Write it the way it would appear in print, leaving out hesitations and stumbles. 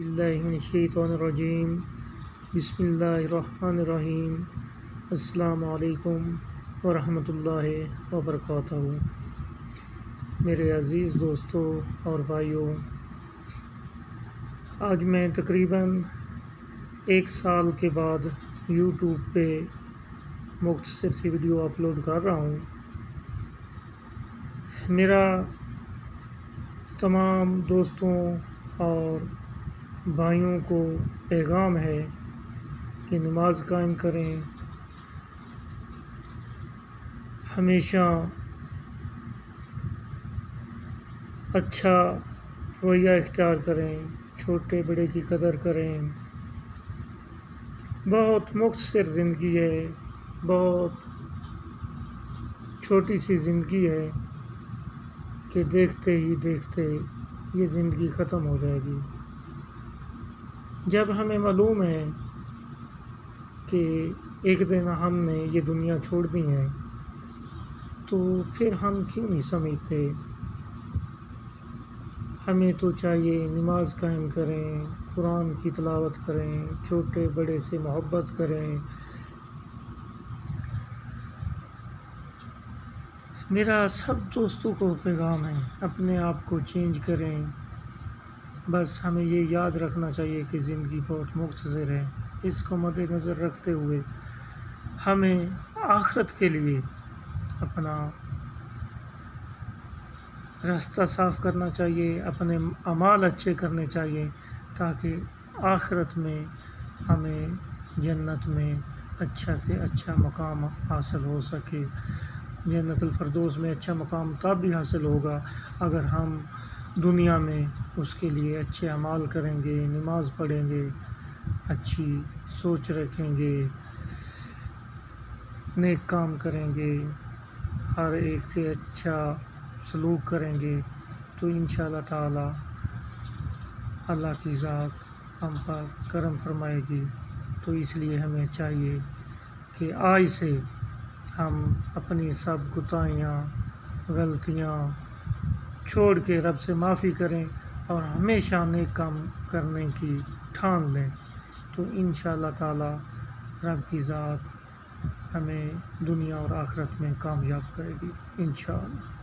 باللہ من الشیطان الرجیم بسم اللہ الرحمن الرحیم السلام علیکم ورحمۃ اللہ وبرکاتہ۔ میرے عزیز دوستوں اور بھائیوں، آج میں تقریباً 1 سال کے بعد یوٹیوب پہ مختصر سی ویڈیو اپلوڈ کر رہا ہوں۔ میرا تمام دوستوں اور بھائیوں کو پیغام ہے کہ نماز قائم کریں، ہمیشہ اچھا رویہ اختیار کریں، چھوٹے بڑے کی قدر کریں۔ بہت مختصر زندگی ہے، بہت چھوٹی سی زندگی ہے کہ دیکھتے ہی دیکھتے یہ زندگی ختم ہو جائے گی۔ جب ہمیں معلوم ہے کہ ایک دن ہم نے یہ دنیا چھوڑ دی ہے تو پھر ہم کیوں نہیں سمجھتے؟ ہمیں تو چاہیے نماز قائم کریں، قرآن کی تلاوت کریں، چھوٹے بڑے سے محبت کریں۔ میرا سب دوستوں کو پیغام ہے، اپنے آپ کو چینج کریں۔ بس ہمیں یہ یاد رکھنا چاہیے کہ زندگی بہت مختصر ہے۔ اس کو مد نظر رکھتے ہوئے ہمیں آخرت کے لیے اپنا راستہ صاف کرنا چاہیے، اپنے اعمال اچھے کرنے چاہیے تاکہ آخرت میں ہمیں جنت میں اچھا سے اچھا مقام حاصل ہو سکے۔ جنت الفردوس میں اچھا مقام تب بھی حاصل ہوگا اگر ہم دنیا میں اس کے لیے اچھے اعمال کریں گے، نماز پڑھیں گے، اچھی سوچ رکھیں گے، نیک کام کریں گے، ہر ایک سے اچھا سلوک کریں گے تو انشاءاللہ تعالی اللہ کی ذات ہم پر کرم فرمائے گی۔ تو اس لیے ہمیں چاہیے کہ آج سے ہم اپنی سب کوتاہیاں، غلطیاں چھوڑ کے رب سے معافی کریں اور ہمیشہ نیک کام کرنے کی ٹھان لیں تو انشاءاللہ تعالی رب کی ذات ہمیں دنیا اور آخرت میں کامیاب کرے گی انشاءاللہ۔